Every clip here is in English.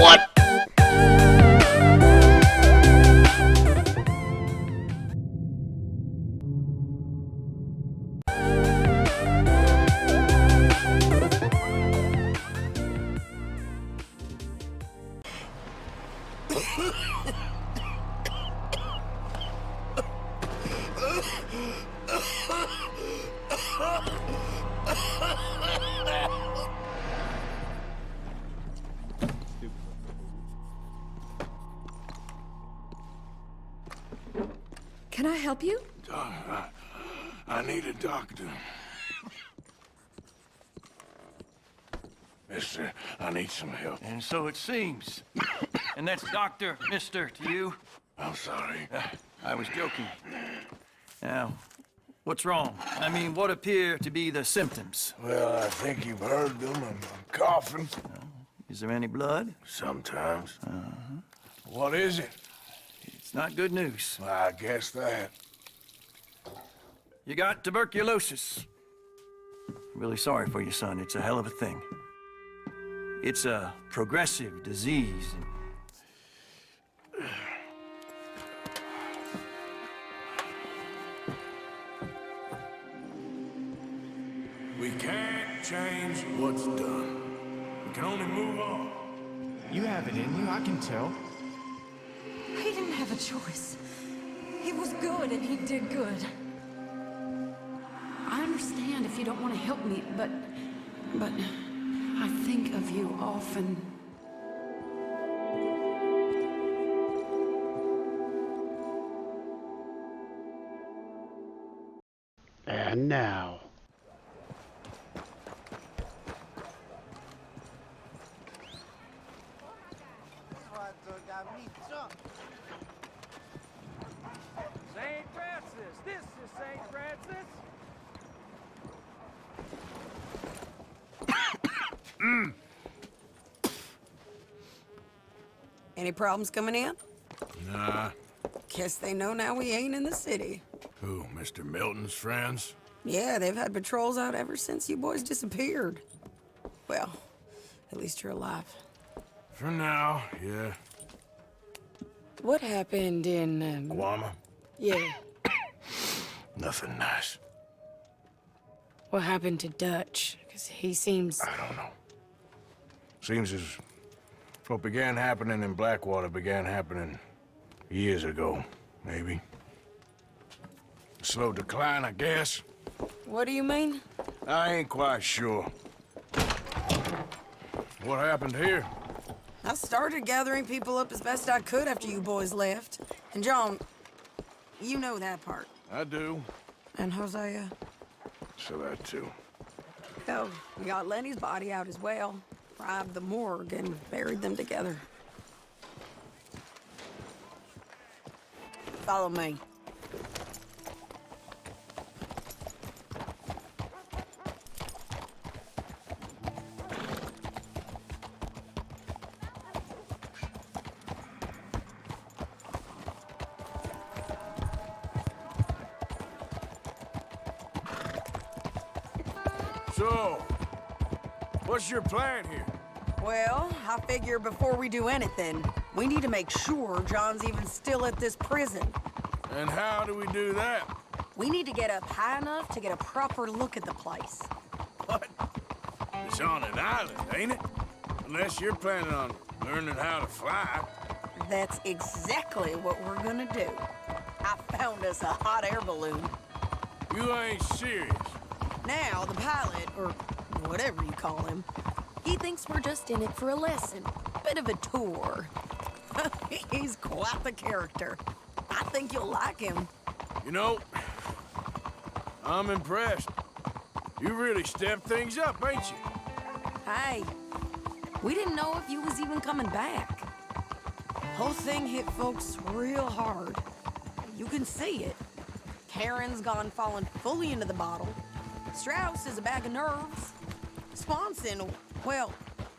What? Can I help you? I need a doctor. Mister, I need some help. And so it seems. And that's Dr. Mister to you? I'm sorry. I was joking. Now, what's wrong? I mean, what appear to be the symptoms? Well, I think you've heard them. I'm coughing. Is there any blood? Sometimes. What is it? It's not good news. Well, I guess that. You got tuberculosis. Really sorry for you, son. It's a hell of a thing. It's a progressive disease. We can't change what's done. We can only move on. You have it in you, I can tell. He didn't have a choice. He was good and he did good. I understand if you don't want to help me, but I think of you often. And now. St. Francis! This is St. Francis! Any problems coming in? Nah. Guess they know now we ain't in the city. Who, Mr. Milton's friends? Yeah, they've had patrols out ever since you boys disappeared. Well, at least you're alive. For now, yeah. What happened in, Guama? Yeah. Nothing nice. What happened to Dutch? Because he seems... I don't know. Seems as what began happening in Blackwater began happening years ago, maybe. Slow decline, I guess. What do you mean? I ain't quite sure. What happened here? I started gathering people up as best I could after you boys left. And John, you know that part. I do. And Hosea? So that too. Oh, we got Lenny's body out as well. Robbed the morgue and buried them together. Follow me. So, what's your plan here? Well, I figure before we do anything, we need to make sure John's even still at this prison. And how do we do that? We need to get up high enough to get a proper look at the place. What? It's on an island, ain't it? Unless you're planning on learning how to fly. That's exactly what we're gonna do. I found us a hot air balloon. You ain't serious. Now, the pilot, or whatever you call him, he thinks we're just in it for a lesson. Bit of a tour. He's quite the character. I think you'll like him. You know, I'm impressed. You really stepped things up, ain't you? Hey, we didn't know if you was even coming back. Whole thing hit folks real hard. You can see it. Karen's gone falling fully into the bottle. Strauss is a bag of nerves.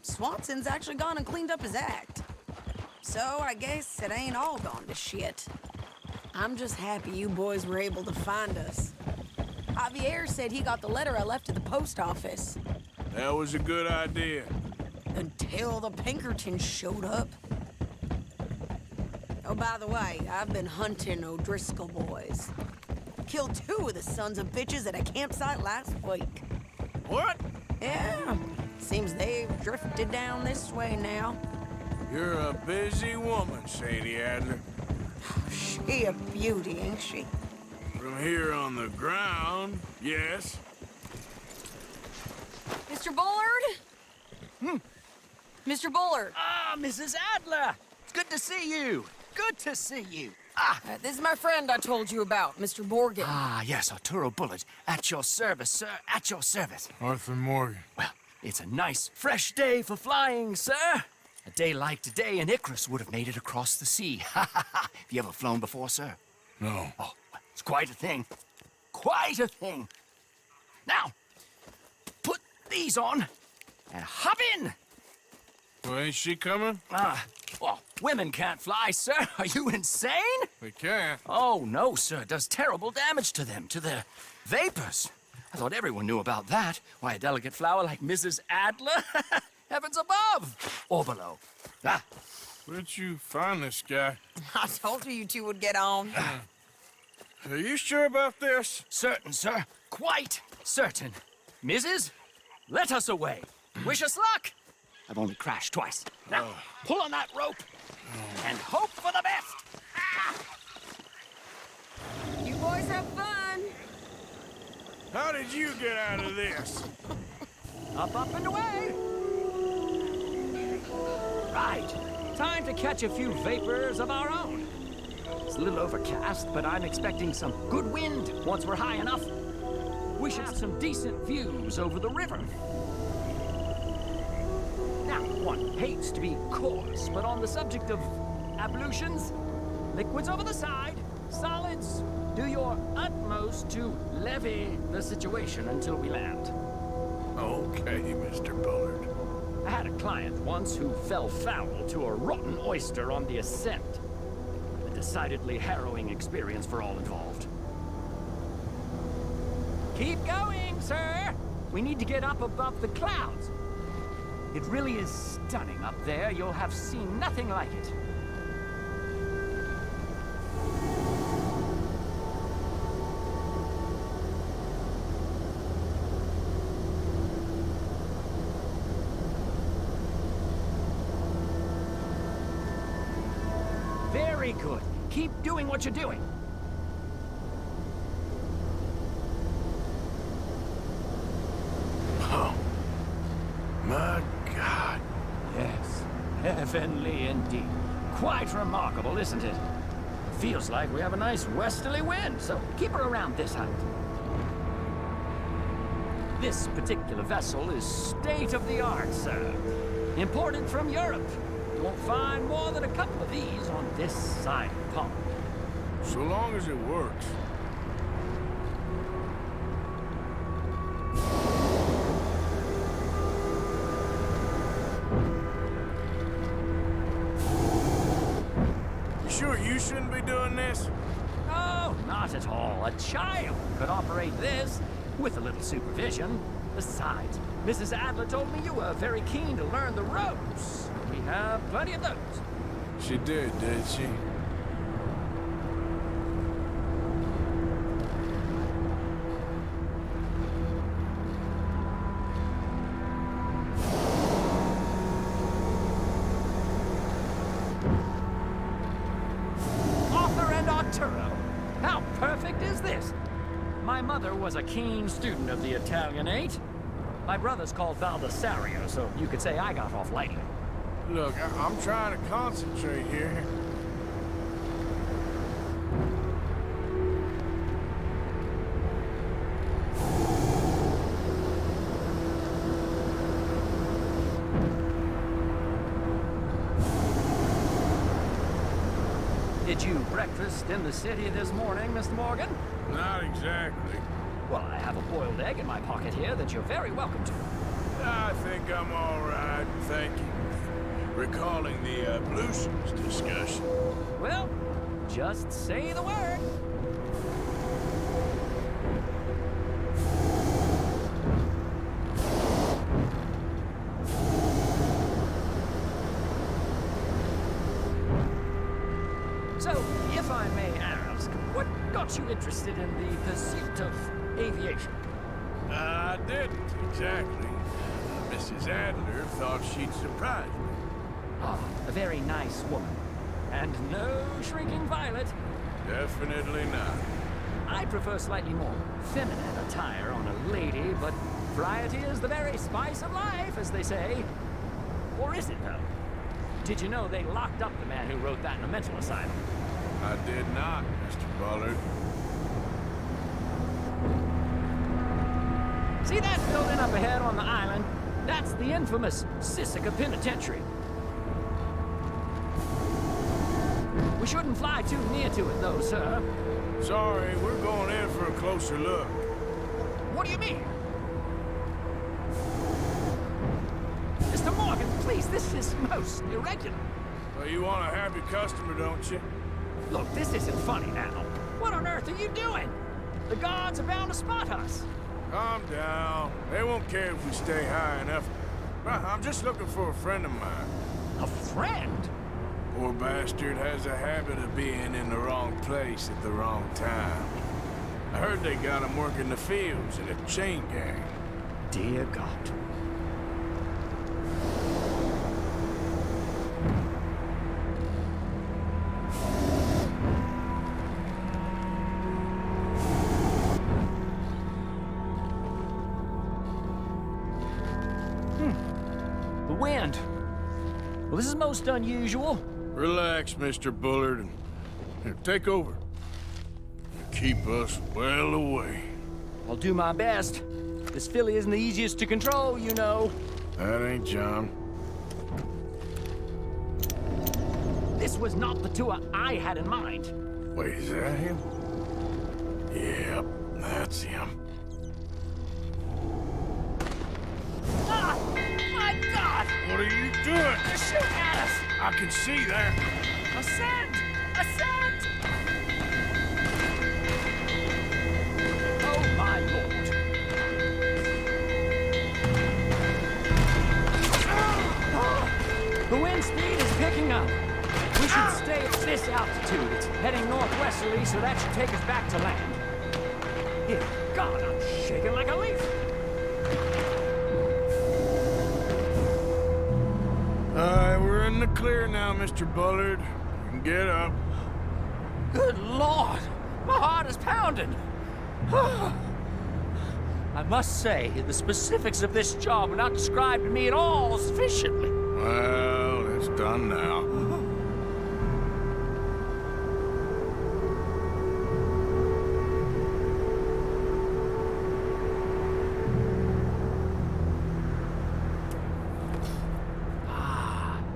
Swanson's actually gone and cleaned up his act. So I guess it ain't all gone to shit. I'm just happy you boys were able to find us. Javier said he got the letter I left at the post office. That was a good idea. Until the Pinkertons showed up. Oh, by the way, I've been hunting O'Driscoll boys. Killed 2 of the sons of bitches at a campsite last week. What? Yeah, seems they've drifted down this way now. You're a busy woman, Sadie Adler. She a beauty, ain't she? From here on the ground, yes. Mr. Bullard? Mr. Bullard. Ah, Mrs. Adler! It's good to see you. Good to see you. This is my friend I told you about, Mr. Morgan. Ah, yes, Arturo Bullard. At your service, sir. At your service. Arthur Morgan. Well, it's a nice, fresh day for flying, sir. A day like today, an Icarus would have made it across the sea. Have you ever flown before, sir? No. Oh, well, it's quite a thing. Quite a thing. Now, put these on and hop in. Well, ain't she coming? Well, women can't fly, sir. Are you insane? They can't. Oh, no, sir. It does terrible damage to them, to their vapors. I thought everyone knew about that. Why, a delicate flower like Mrs. Adler? Heavens above or below. Where'd you find this guy? I told you two would get on. Are you sure about this? Certain, sir. Quite certain. Mrs., let us away. Wish us luck. I've only crashed twice. Now, pull on that rope and hope for the best. You boys have fun. How did you get out of this? Up, and away. Right. Time to catch a few vapors of our own. It's a little overcast, but I'm expecting some good wind once we're high enough. We should have some decent views over the river. Now, one hates to be coarse, but on the subject of ablutions, liquids over the side, solids, do your utmost to levy the situation until we land. Okay, Mr. Bullard. I had a client once who fell foul to a rotten oyster on the ascent. A decidedly harrowing experience for all involved. Keep going, sir! We need to get up above the clouds. It really is stunning up there. You'll have seen nothing like it. Very good. Keep doing what you're doing. Oh, my God. Yes, heavenly indeed. Quite remarkable, isn't it? Feels like we have a nice westerly wind, so keep her around this height. This particular vessel is state-of-the-art, sir. Imported from Europe. You won't find more than a couple of these on this side of the pond. So long as it works. You sure you shouldn't be doing this? Oh, not at all. A child could operate this with a little supervision. Besides, Mrs. Adler told me you were very keen to learn the ropes. We have plenty of those. She did she? Arthur and Arturo. How perfect is this? My mother was a keen student of the Italianate. My brother's called Baldassarre, so you could say I got off lightly. Look, I'm trying to concentrate here. Did you breakfast in the city this morning, Mr. Morgan? Not exactly. Well, I have a boiled egg in my pocket here that you're very welcome to. I think I'm all right, thank you. Recalling the ablutions discussion. Well, just say the word. So, if I may ask, what got you interested in the pursuit of aviation? I didn't, exactly. Mrs. Adler thought she'd surprise me. Ah, a very nice woman. And no shrinking violet. Definitely not. I prefer slightly more feminine attire on a lady, but variety is the very spice of life, as they say. Or is it, though? Did you know they locked up the man who wrote that in a mental asylum? I did not, Mr. Bullard. See that building up ahead on the island? That's the infamous Sisika Penitentiary. We shouldn't fly too near to it, though, sir. Sorry, we're going in for a closer look. What do you mean? Mr. Morgan, please, this is most irregular. Well, you want a happy customer, don't you? Look, this isn't funny now. What on earth are you doing? The guards are bound to spot us. Calm down. They won't care if we stay high enough. I'm just looking for a friend of mine. A friend? Poor bastard has a habit of being in the wrong place at the wrong time. I heard they got him working the fields in a chain gang. Dear God. The wind. Well, this is most unusual. Relax, Mr. Bullard, and here, take over. Keep us well away. I'll do my best. This filly isn't the easiest to control, you know. That ain't John. This was not the tour I had in mind. Wait, is that him? Yep, that's him. Ah! My God! What are you doing? They're shooting at us! I can see that. Ascend! Ascend! Oh, my Lord. The wind speed is picking up. We should stay at this altitude. It's heading northwesterly, so that should take us back to land. Dear God, I'm shaking like a leaf. We're in the clear now, Mr. Bullard. You can get up. Good Lord! My heart is pounding! I must say, the specifics of this job were not described to me at all sufficiently. Well, it's done now.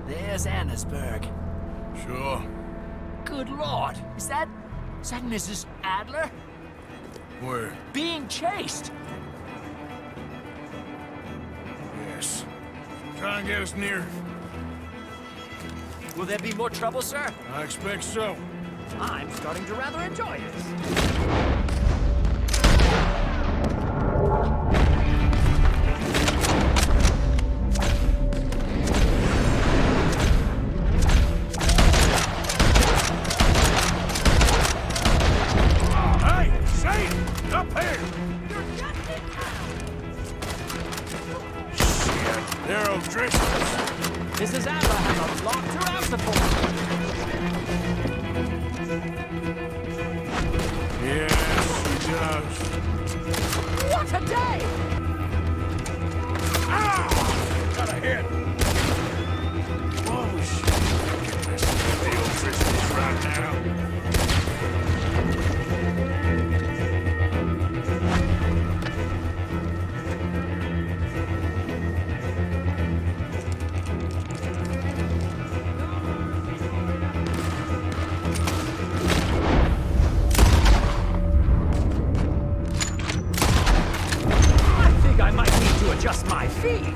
There's Annesburg. Sure. Good Lord! Is that Mrs. Adler? Where? Being chased! Yes. Try and get us near. Will there be more trouble, sir? I expect so. I'm starting to rather enjoy this. Hey, Sadie! Up here! Shit, they're O'Driscolls. Mrs. Adler has a lot to answer for. Yes, she does. What a day! Ah! Got a hit. Oh, shit. The O'Driscolls right now. I think I might need to adjust my feed.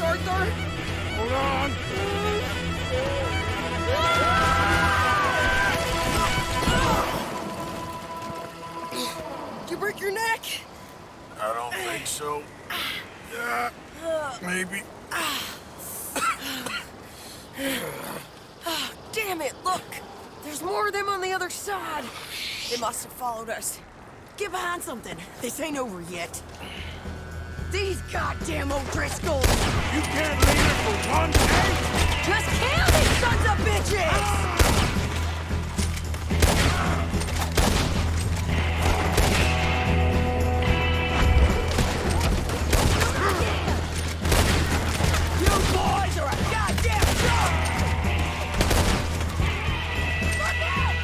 Arthur! Hold on. Did you break your neck? I don't think so. Maybe. Damn it, look! There's more of them on the other side. They must have followed us. Get behind something. This ain't over yet. These goddamn O'Driscolls! You can't leave it for one day? Just kill these sons of bitches! You boys are a goddamn joke! Look out!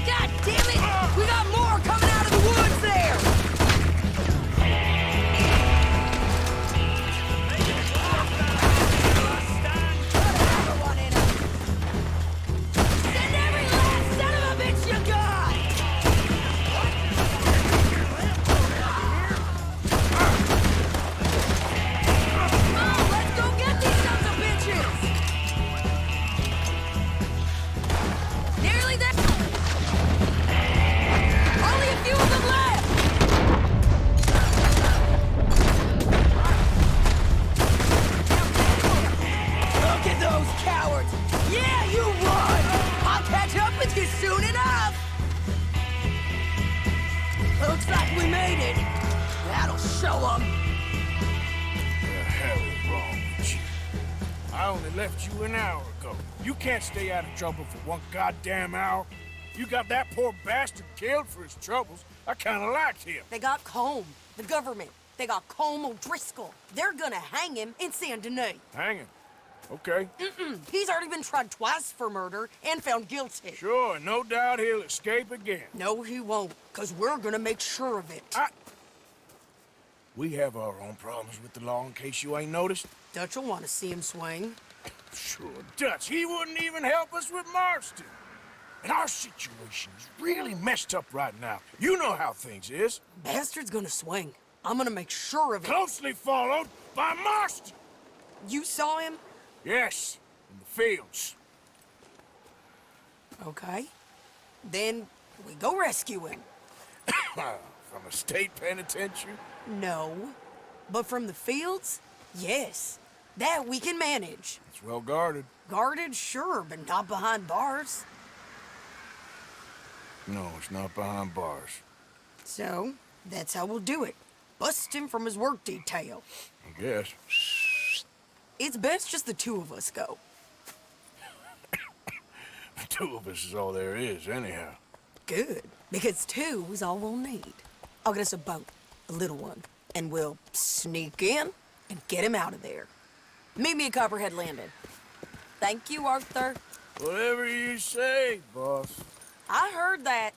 God damn it! We got more coming out of the woods there! Send every last son of a bitch you got! Oh, let's go get these sons of bitches! Nearly there! Only a few of them left! Look at those cowards! Yeah, you run! I'll catch up with you soon enough! Looks like we made it. That'll show them. The hell is wrong with you? I only left you an hour ago. You can't stay out of trouble for one goddamn hour. You got that poor bastard killed for his troubles. I kinda liked him. They got Combe, the government. They got Combe O'Driscoll. They're gonna hang him in Saint Denis. Hanging. Okay. He's already been tried twice for murder and found guilty. Sure, and no doubt he'll escape again. No, he won't, because we're gonna make sure of it. We have our own problems with the law in case you ain't noticed. Dutch will want to see him swing. Sure, Dutch, he wouldn't even help us with Marston. And our situation is really messed up right now. You know how things is. Bastard's gonna swing. I'm gonna make sure of it. Closely followed by Marston. You saw him? Yes, in the fields. Okay. Then we go rescue him. From a state penitentiary? No. But from the fields? Yes. That we can manage. It's well guarded. Guarded, sure, but not behind bars. No, it's not behind bars. So, that's how we'll do it. Bust him from his work detail. I guess. It's best just the two of us go. The two of us is all there is, anyhow. Good, because two is all we'll need. I'll get us a boat, a little one, and we'll sneak in and get him out of there. Meet me at Copperhead Landing. Thank you, Arthur. Whatever you say, boss. I heard that.